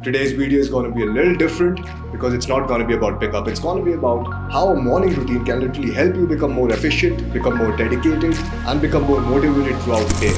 Today's video is going to be a little different because it's not going to be about pickup. It's going to be about how a morning routine can literally help you become more efficient, become more dedicated, and become more motivated throughout the day.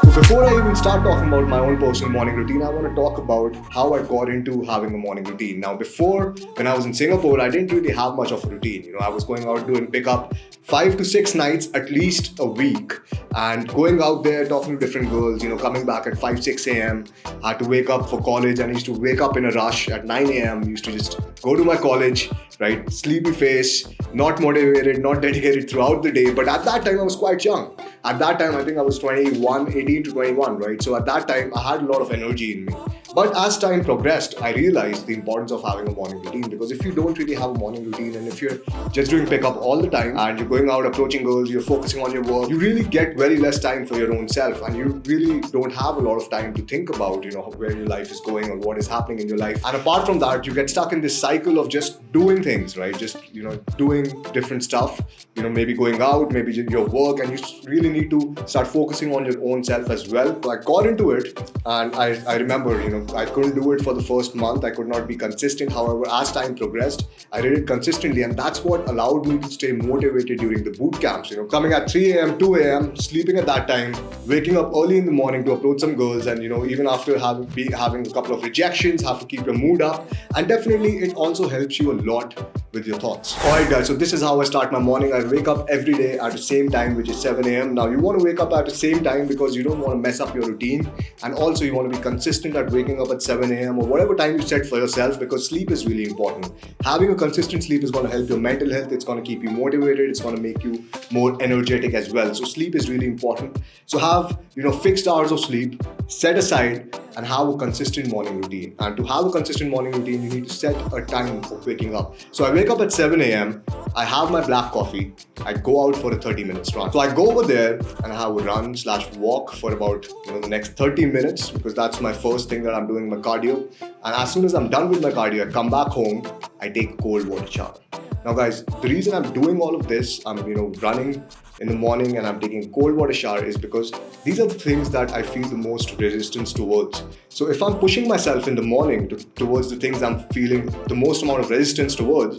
So before I even start talking about my own personal morning routine, I want to talk about how I got into having a morning routine. Now, before, when I was in Singapore, I didn't really have much of a routine. I was going out doing pickup 5 to 6 nights at least a week, and going out there talking to different girls, coming back at 5, 6 a.m. I had to wake up for college, and I used to wake up in a rush at 9 a.m. Used to just go to my college, right? Sleepy face, not motivated, not dedicated throughout the day. But at that time, I was quite young. At that time, I think I was 21, 18 to 21, right? So at that time, I had a lot of energy in me. But as time progressed, I realized the importance of having a morning routine, because if you don't really have a morning routine, and if you're just doing pickup all the time and you're going out approaching girls, you're focusing on your work, you really get very less time for your own self, and you really don't have a lot of time to think about, where your life is going or what is happening in your life. And apart from that, you get stuck in this cycle of just doing things, right? Just, doing different stuff, maybe going out, maybe your work, and you really need to start focusing on your own self as well. So I got into it, and I remember, I couldn't do it for the first month. I could not be consistent. However, as time progressed, I did it consistently, and that's what allowed me to stay motivated during the boot camps. Coming at 3 a.m., 2 a.m., sleeping at that time, waking up early in the morning to approach some girls, and even after having a couple of rejections, have to keep your mood up, and definitely it also helps you a lot with your thoughts. Alright guys, so this is how I start my morning. I wake up every day at the same time, which is 7 a.m. Now you want to wake up at the same time because you don't want to mess up your routine, and also you want to be consistent at waking up at 7 a.m. or whatever time you set for yourself, because sleep is really important. Having a consistent sleep is going to help your mental health, it's going to keep you motivated, it's going to make you more energetic as well. So sleep is really important. So have fixed hours of sleep, set aside, and have a consistent morning routine. And to have a consistent morning routine, you need to set a time of waking up. So I wake up at 7 a.m. I have my black coffee. I go out for a 30 minutes run. So I go over there and I have a run/walk for about the next 30 minutes, because that's my first thing that I'm doing, my cardio. And as soon as I'm done with my cardio, I come back home, I take a cold water shower. Now guys, the reason I'm doing all of this, I'm running in the morning and I'm taking a cold water shower, is because these are the things that I feel the most resistance towards. So if I'm pushing myself in the morning towards the things I'm feeling the most amount of resistance towards,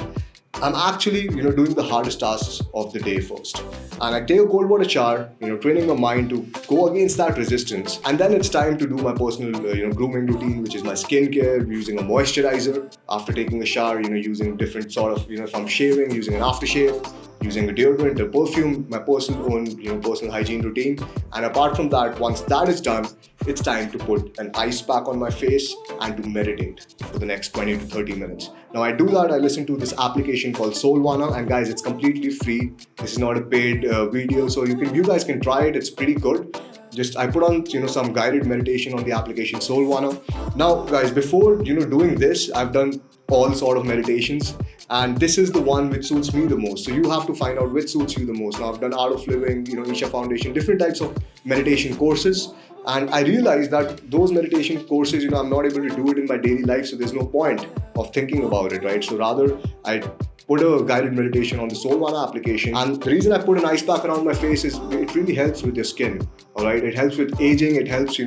I'm actually doing the hardest tasks of the day first. And I take a cold water shower, training my mind to go against that resistance. And then it's time to do my personal grooming routine, which is my skincare, using a moisturizer after taking a shower, using different sort of, if I'm shaving, using an aftershave, using a deodorant, a perfume, my personal hygiene routine. And apart from that, once that is done, it's time to put an ice pack on my face and to meditate for the next 20 to 30 minutes. Now I do that, I listen to this application called Solvana, and guys, it's completely free. This is not a paid video, so you guys can try it. It's pretty good. I put on some guided meditation on the application Solvana. Now guys, before doing this, I've done all sort of meditations, and this is the one which suits me the most. So you have to find out which suits you the most. Now I've done Art of Living, Isha Foundation, different types of meditation courses. And I realized that those meditation courses, I'm not able to do it in my daily life, so there's no point of thinking about it, right? So rather, I put a guided meditation on the Solvana application. And the reason I put an ice pack around my face is it really helps with your skin, all right? It helps with aging, it helps,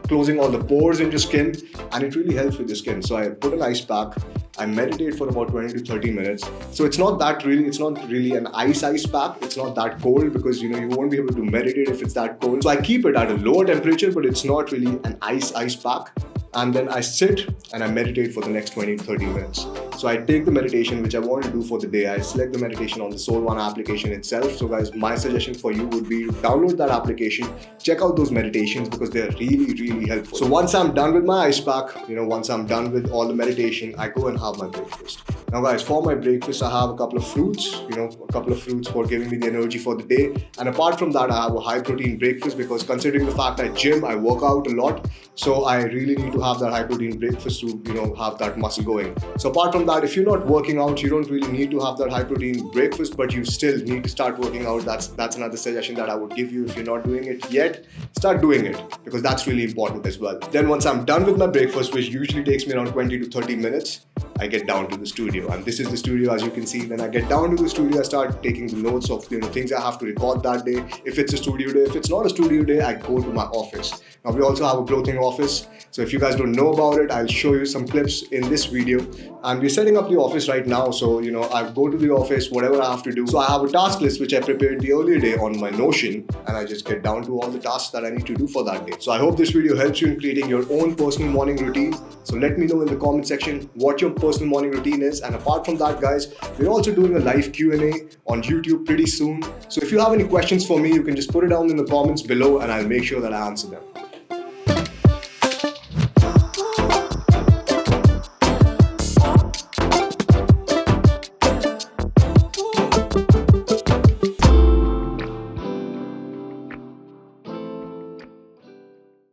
closing all the pores in your skin, and it really helps with your skin. So I put an ice pack, I meditate for about 20 to 30 minutes. So it's not really an ice pack. It's not that cold, because you won't be able to meditate if it's that cold. So I keep it at a lower temperature, but it's not really an ice pack. And then I sit and I meditate for the next 20 to 30 minutes. So I take the meditation which I want to do for the day. I select the meditation on the Solvana application itself. So guys, my suggestion for you would be to download that application, check out those meditations, because they're really, really helpful. So once I'm done with my ice pack, once I'm done with all the meditation, I go and have my breakfast. Now guys, for my breakfast, I have a couple of fruits, for giving me the energy for the day. And apart from that, I have a high protein breakfast, because considering the fact I gym, I work out a lot. So I really need to have that high protein breakfast to, have that muscle going. So apart from that, if you're not working out, you don't really need to have that high protein breakfast, but you still need to start working out. That's another suggestion that I would give you. If you're not doing it yet, start doing it, because that's really important as well. Then once I'm done with my breakfast, which usually takes me around 20 to 30 minutes, I get down to the studio. And this is the studio, as you can see. When I get down to the studio, I start taking the notes of things I have to record that day. If it's a studio day, if it's not a studio day, I go to my office. Now we also have a clothing office. So if you guys don't know about it, I'll show you some clips in this video. And we're setting up the office right now. So I go to the office, whatever I have to do. So I have a task list which I prepared the earlier day on my Notion, and I just get down to all the tasks that I need to do for that day. So I hope this video helps you in creating your own personal morning routine. So let me know in the comment section what your personal morning routine is. And apart from that, guys, we're also doing a live Q&A on YouTube pretty soon. So if you have any questions for me, you can just put it down in the comments below and I'll make sure that I answer them.